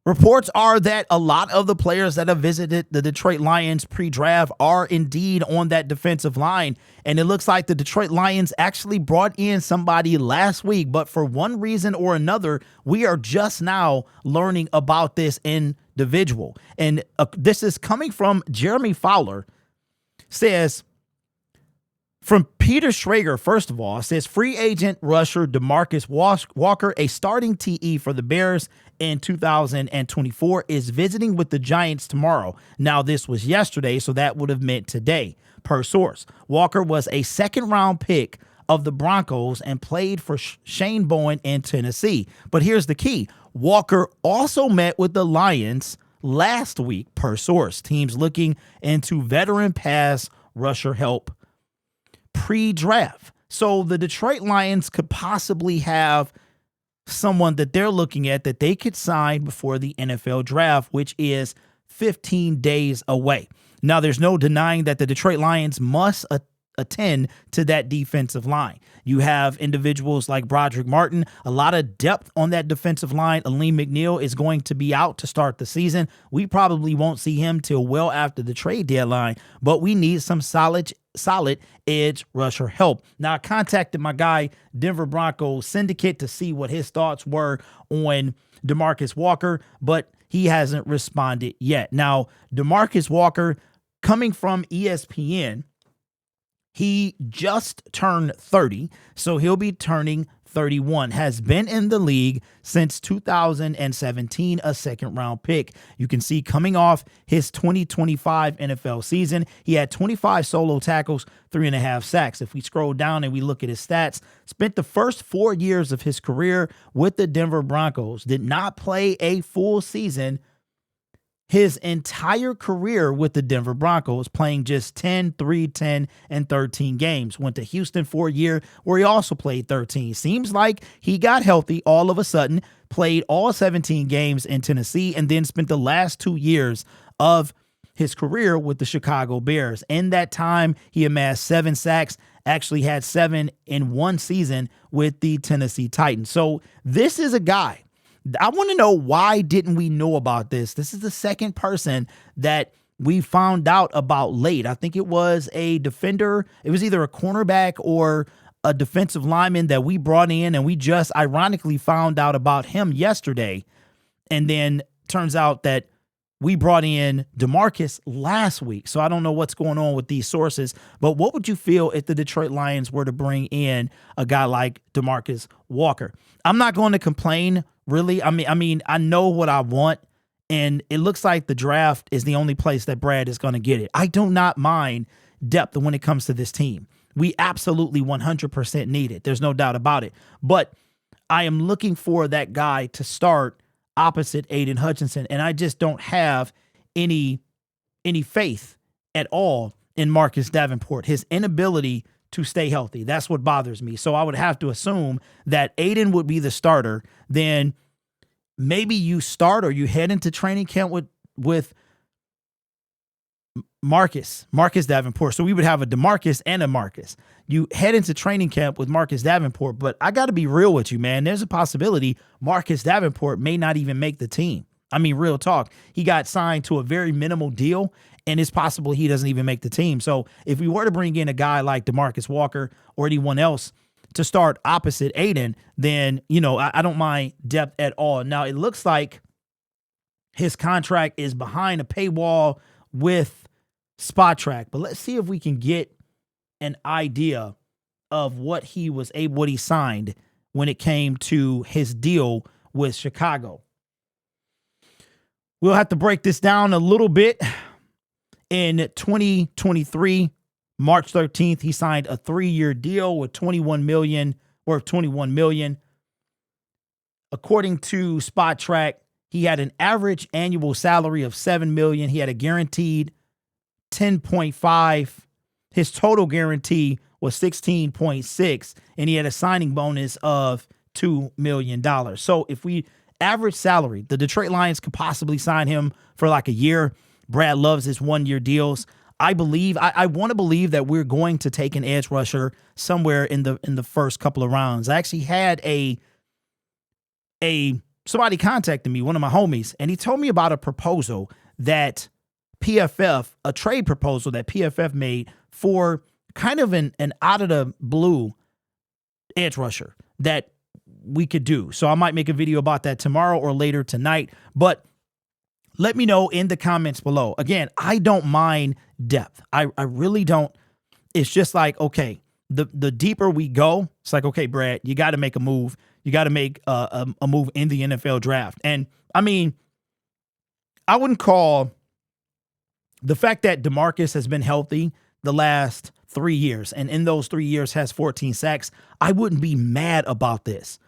Reports are that a lot of the players that have visited the Detroit Lions pre-draft are indeed on that defensive line. And it looks like the Detroit Lions actually brought in somebody last week. But for one reason or another, we are just now learning about this individual. And this is coming from Jeremy Fowler. Says, from Peter Schrager, first of all, says free agent rusher Demarcus Walker, a starting TE for the Bears in 2024, is visiting with the Giants tomorrow. Now, this was yesterday, so that would have meant today, per source. Walker was a second-round pick of the Broncos and played for Shane Bowen in Tennessee. But here's the key. Walker also met with the Lions last week, per source. Teams looking into veteran pass rusher help pre-draft. So the Detroit Lions could possibly have someone that they're looking at that they could sign before the NFL draft, which is 15 days away. Now, there's no denying that the Detroit Lions must attend to that defensive line. You have individuals like Broderick Martin, a lot of depth on that defensive line. Aleem McNeil is going to be out to start the season. We probably won't see him till well after the trade deadline, but we need some solid edge rusher help. Now, I contacted my guy, Denver Broncos Syndicate, to see what his thoughts were on Demarcus Walker, but he hasn't responded yet. Now, Demarcus Walker, coming from ESPN, he just turned 30, so he'll be turning 31, has been in the league since 2017, a second-round pick. You can see coming off his 2025 NFL season, he had 25 solo tackles, 3.5 sacks. If we scroll down and we look at his stats, spent the first 4 years of his career with the Denver Broncos, did not play a full season his entire career with the Denver Broncos, playing just 10, 3, 10, and 13 games. Went to Houston for a year where he also played 13. Seems like he got healthy all of a sudden, played all 17 games in Tennessee, and then spent the last 2 years of his career with the Chicago Bears. In that time, he amassed 7 sacks, actually had 7 in one season with the Tennessee Titans. So this is a guy. I want to know, why didn't we know about this? This is the second person that we found out about late. I think it was a defender. It was either a cornerback or a defensive lineman that we brought in, and we just ironically found out about him yesterday. And then turns out that we brought in Demarcus last week. So I don't know what's going on with these sources, but what would you feel if the Detroit Lions were to bring in a guy like Demarcus Walker? I'm not going to complain, really. I mean, I know what I want, and it looks like the draft is the only place that Brad is going to get it. I do not mind depth when it comes to this team. We absolutely 100% need it. There's no doubt about it. But I am looking for that guy to start opposite Aiden Hutchinson, and I just don't have any faith at all in Marcus Davenport. His inability to stay healthy, that's what bothers me. So I would have to assume that Aiden would be the starter. Then maybe you start or you head into training camp with Marcus Davenport. So we would have a Demarcus and a Marcus. You head into training camp with Marcus Davenport, but I got to be real with you, man. There's a possibility Marcus Davenport may not even make the team. I mean, real talk. He got signed to a very minimal deal, and it's possible he doesn't even make the team. So if we were to bring in a guy like Demarcus Walker or anyone else to start opposite Aiden, then, I don't mind depth at all. Now, it looks like his contract is behind a paywall with Spot Track, but let's see if we can get an idea of what he signed when it came to his deal with Chicago. We'll have to break this down a little bit. In 2023, March 13th, he signed a 3-year deal with $21 million. According to Spot Track, he had an average annual salary of $7 million. He had a guaranteed 10.5. His total guarantee was 16.6, and he had a signing bonus of $2 million. So if we average salary, the Detroit Lions could possibly sign him for like a year. Brad loves his 1-year deals. I want to believe that we're going to take an edge rusher somewhere in the first couple of rounds. I actually had a somebody contacted me, one of my homies, and he told me about a proposal that PFF, a trade proposal that PFF made for kind of an out of the blue edge rusher that we could do. So I might make a video about that tomorrow or later tonight, but let me know in the comments below. Again, I don't mind depth. I really don't. It's just like, okay, the deeper we go, it's like, okay, Brad, you got to make a move. You got to make a move in the NFL draft. And I mean, I wouldn't call the fact that Demarcus has been healthy the last 3 years, and in those 3 years has 14 sacks, I wouldn't be mad about this.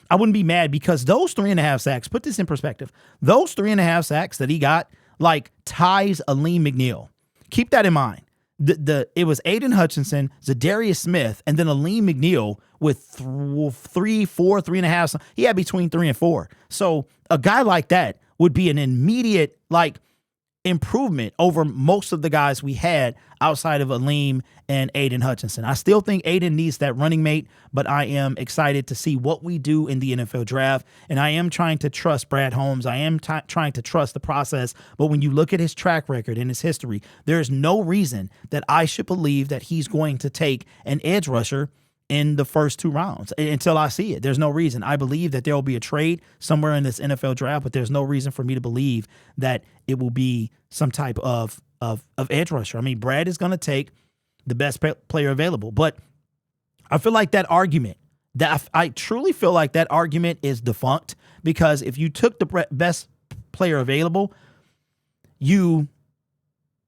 I wouldn't be mad because those 3.5 sacks, put this in perspective, those 3.5 sacks that he got, like, ties Aleem McNeil. Keep that in mind. It was Aiden Hutchinson, Zadarius Smith, and then Aleem McNeil with 3.5. He had between 3 and 4. So a guy like that would be an immediate, like, improvement over most of the guys we had outside of Aleem and Aiden Hutchinson. I still think Aiden needs that running mate, but I am excited to see what we do in the NFL draft, and I am trying to trust Brad Holmes. I am trying to trust the process, but when you look at his track record and his history, there's no reason that I should believe that he's going to take an edge rusher in the first 2 rounds until I see it. There's no reason. I believe that there will be a trade somewhere in this NFL draft, but there's no reason for me to believe that it will be some type of edge rusher. I mean, Brad is going to take the best player available, but I feel like that argument, I truly feel like that argument is defunct, because if you took the best player available, you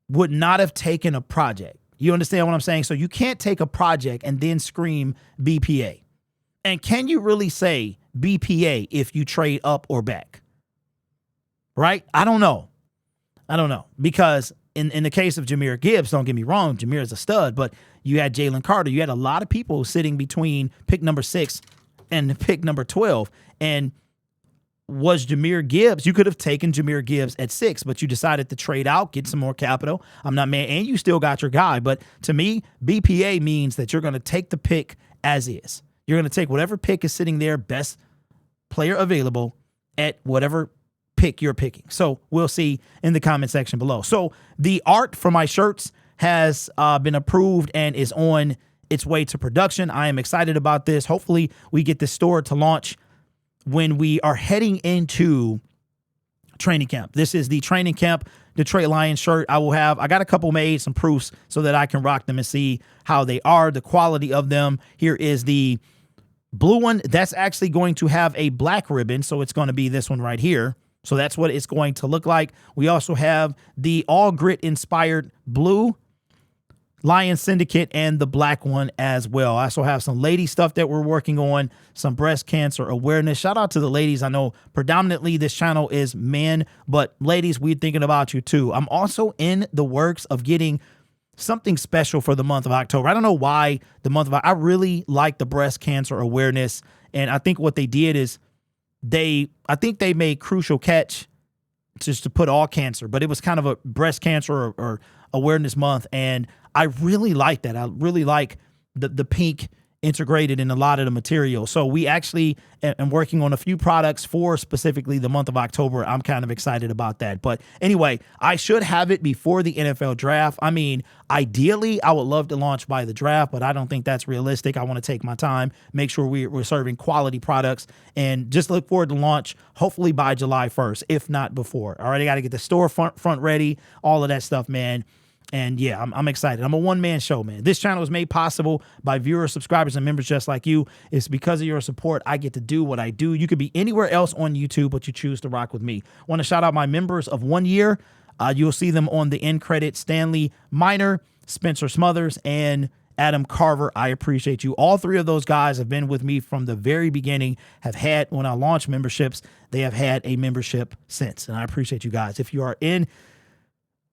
would not have taken a project. You understand what I'm saying? So you can't take a project and then scream BPA. And can you really say BPA if you trade up or back? Right? I don't know. Because in the case of Jahmyr Gibbs, don't get me wrong, Jahmyr is a stud, but you had Jalen Carter. You had a lot of people sitting between pick number 6 and pick number 12. And was Jahmyr Gibbs, you could have taken Jahmyr Gibbs at 6, but you decided to trade out, get some more capital. I'm not mad, and you still got your guy. But to me, BPA means that you're going to take the pick as is. You're going to take whatever pick is sitting there, best player available at whatever pick you're picking. So we'll see in the comment section below. So the art for my shirts has been approved and is on its way to production. I am excited about this. Hopefully we get this store to launch when we are heading into training camp. This is the training camp Detroit Lions shirt. I got a couple made, some proofs, so that I can rock them and see how they are, the quality of them. Here is the blue one. That's actually going to have a black ribbon, so it's going to be this one right here. So that's what it's going to look like. We also have the all grit inspired blue Lions Syndicate and the black one as well. I also have some lady stuff that we're working on, some breast cancer awareness. Shout out to the ladies. I know predominantly this channel is men, but ladies, we're thinking about you too. I'm also in the works of getting something special for the month of October. I don't know why the month of I really like the breast cancer awareness, and I think what they did is I think they made Crucial Catch just to put all cancer, but it was kind of a breast cancer or awareness month, and I really like that. I really like the pink integrated in a lot of the material. So we actually am working on a few products for specifically the month of October. I'm kind of excited about that. But anyway, I should have it before the NFL draft. I mean, ideally, I would love to launch by the draft, but I don't think that's realistic. I want to take my time, make sure we're serving quality products, and just look forward to launch hopefully by July 1st, if not before. I already got to get the store front ready, all of that stuff, man. And yeah, I'm excited. I'm a one-man show, man. This channel is made possible by viewers, subscribers, and members just like you. It's because of your support I get to do what I do. You could be anywhere else on YouTube, but you choose to rock with me. Want to shout out my members of 1 year. You'll see them on the end credit. Stanley Miner, Spencer Smothers, and Adam Carver. I appreciate you. All 3 of those guys have been with me from the very beginning, have had, when I launched memberships, they have had a membership since. And I appreciate you guys. If you are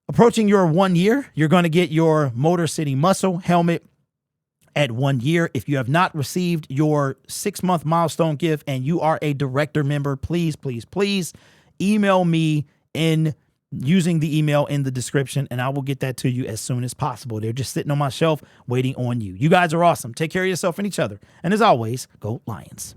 approaching your 1 year, you're going to get your Motor City Muscle helmet at 1 year. If you have not received your 6-month milestone gift and you are a director member, please, please, please email me using the email in the description, and I will get that to you as soon as possible. They're just sitting on my shelf waiting on you. You guys are awesome. Take care of yourself and each other. And as always, go Lions.